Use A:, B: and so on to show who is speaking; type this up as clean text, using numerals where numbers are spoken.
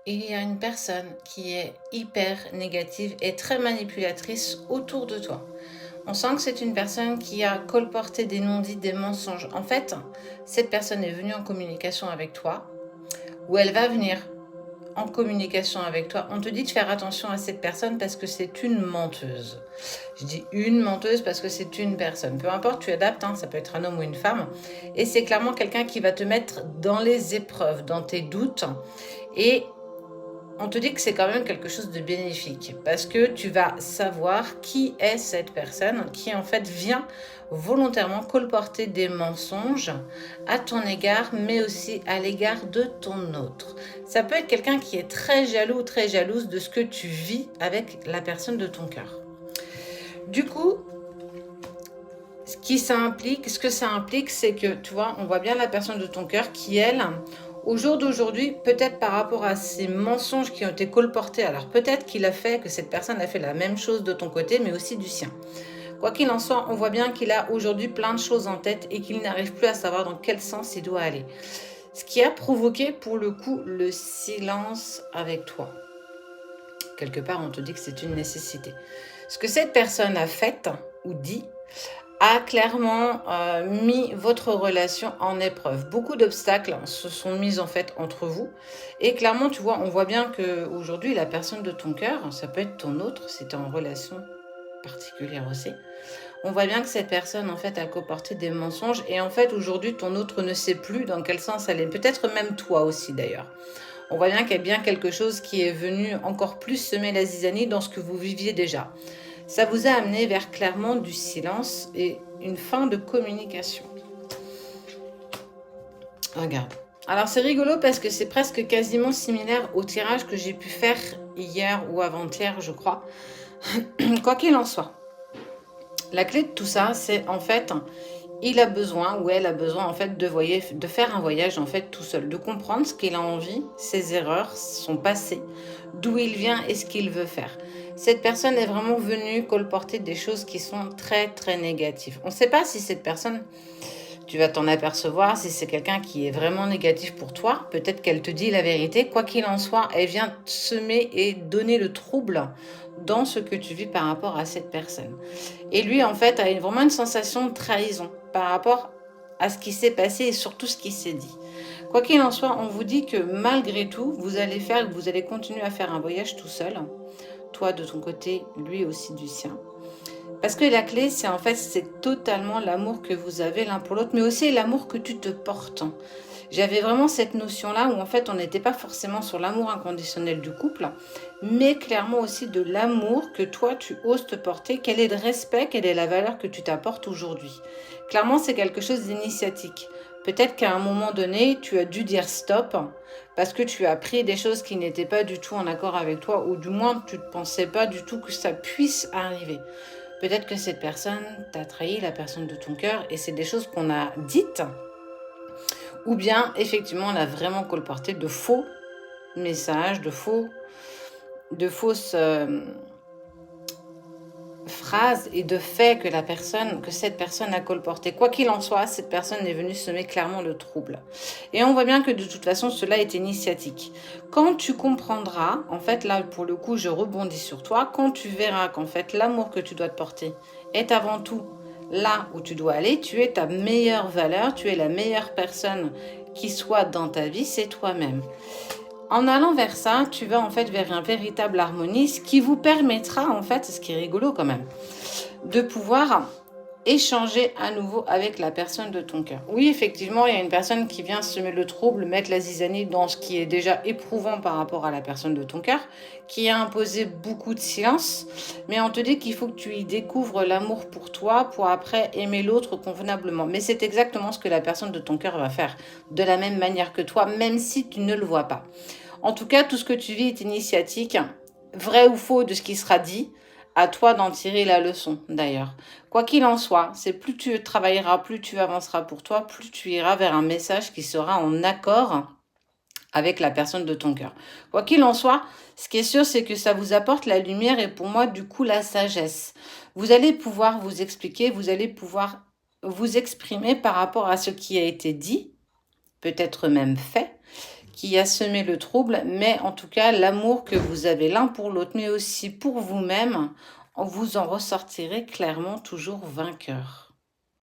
A: Il y a une personne qui est hyper négative et très manipulatrice autour de toi. On sent que c'est une personne qui a colporté des non-dits, des mensonges. En fait, cette personne est venue en communication avec toi, ou elle va venir en communication avec toi. On te dit de faire attention à cette personne parce que c'est une menteuse. Je dis une menteuse parce que c'est une personne. Peu importe, tu adaptes, hein, ça peut être un homme ou une femme. Et c'est clairement quelqu'un qui va te mettre dans les épreuves, dans tes doutes. Et on te dit que c'est quand même quelque chose de bénéfique parce que tu vas savoir qui est cette personne qui en fait vient volontairement colporter des mensonges à ton égard mais aussi à l'égard de ton autre. Ça peut être quelqu'un qui est très jaloux ou très jalouse de ce que tu vis avec la personne de ton cœur. Du coup, ce que ça implique, c'est que, tu vois, on voit bien la personne de ton cœur qui, elle, au jour d'aujourd'hui, peut-être par rapport à ces mensonges qui ont été colportés, alors peut-être qu'il a fait, que cette personne a fait la même chose de ton côté, mais aussi du sien. Quoi qu'il en soit, on voit bien qu'il a aujourd'hui plein de choses en tête et qu'il n'arrive plus à savoir dans quel sens il doit aller. Ce qui a provoqué, pour le coup, le silence avec toi. Quelque part, on te dit que c'est une nécessité. Ce que cette personne a fait ou dit, a clairement mis votre relation en épreuve. Beaucoup d'obstacles se sont mis en fait entre vous. Et clairement, tu vois, on voit bien qu'aujourd'hui, la personne de ton cœur, ça peut être ton autre, si tu es en relation particulière aussi. On voit bien que cette personne, en fait, a comporté des mensonges. Et en fait, aujourd'hui, ton autre ne sait plus dans quel sens elle est. Peut-être même toi aussi, d'ailleurs. On voit bien qu'il y a bien quelque chose qui est venu encore plus semer la zizanie dans ce que vous viviez déjà. Ça vous a amené vers clairement du silence et une fin de communication. Regarde. Alors c'est rigolo parce que c'est presque quasiment similaire au tirage que j'ai pu faire hier ou avant-hier, je crois. Quoi qu'il en soit, la clé de tout ça, c'est en fait, il a besoin ou elle a besoin en fait de faire un voyage en fait tout seul, de comprendre ce qu'il a envie, ses erreurs, son passé, d'où il vient et ce qu'il veut faire. Cette personne est vraiment venue colporter des choses qui sont très très négatives. On ne sait pas si cette personne, tu vas t'en apercevoir, si c'est quelqu'un qui est vraiment négatif pour toi, peut-être qu'elle te dit la vérité. Quoi qu'il en soit, elle vient semer et donner le trouble dans ce que tu vis par rapport à cette personne. Et lui, en fait, a vraiment une sensation de trahison par rapport à ce qui s'est passé et surtout ce qui s'est dit. Quoi qu'il en soit, on vous dit que malgré tout, vous allez continuer à faire un voyage tout seul. Toi de ton côté, lui aussi du sien. Parce que la clé, c'est en fait, c'est totalement l'amour que vous avez l'un pour l'autre, mais aussi l'amour que tu te portes. J'avais vraiment cette notion-là où en fait, on n'était pas forcément sur l'amour inconditionnel du couple, mais clairement aussi de l'amour que toi, tu oses te porter. Quel est le respect, quelle est la valeur que tu t'apportes aujourd'hui. Clairement, c'est quelque chose d'initiatique. Peut-être qu'à un moment donné, tu as dû dire stop parce que tu as appris des choses qui n'étaient pas du tout en accord avec toi, ou du moins tu ne pensais pas du tout que ça puisse arriver. Peut-être que cette personne t'a trahi, la personne de ton cœur, et c'est des choses qu'on a dites, ou bien effectivement on a vraiment colporté de faux messages, de fausses phrases et de faits que cette personne a colporté. Quoi qu'il en soit, cette personne est venue semer clairement le trouble. Et on voit bien que de toute façon, cela est initiatique. Quand tu comprendras, en fait, là, pour le coup, je rebondis sur toi, quand tu verras qu'en fait, l'amour que tu dois te porter est avant tout là où tu dois aller, tu es ta meilleure valeur, tu es la meilleure personne qui soit dans ta vie, c'est toi-même. En allant vers ça, tu vas en fait vers une véritable harmonie, ce qui vous permettra en fait, ce qui est rigolo quand même, de pouvoir échanger à nouveau avec la personne de ton cœur. Oui, effectivement, il y a une personne qui vient semer le trouble, mettre la zizanie dans ce qui est déjà éprouvant par rapport à la personne de ton cœur, qui a imposé beaucoup de silence, mais on te dit qu'il faut que tu y découvres l'amour pour toi, pour après aimer l'autre convenablement. Mais c'est exactement ce que la personne de ton cœur va faire, de la même manière que toi, même si tu ne le vois pas. En tout cas, tout ce que tu vis est initiatique, vrai ou faux de ce qui sera dit, à toi d'en tirer la leçon d'ailleurs. Quoi qu'il en soit, c'est plus tu travailleras, plus tu avanceras pour toi, plus tu iras vers un message qui sera en accord avec la personne de ton cœur. Quoi qu'il en soit, ce qui est sûr, c'est que ça vous apporte la lumière et pour moi, du coup, la sagesse. Vous allez pouvoir vous expliquer, vous allez pouvoir vous exprimer par rapport à ce qui a été dit, peut-être même fait, qui a semé le trouble, mais en tout cas, l'amour que vous avez l'un pour l'autre, mais aussi pour vous-même, vous en ressortirez clairement toujours vainqueur.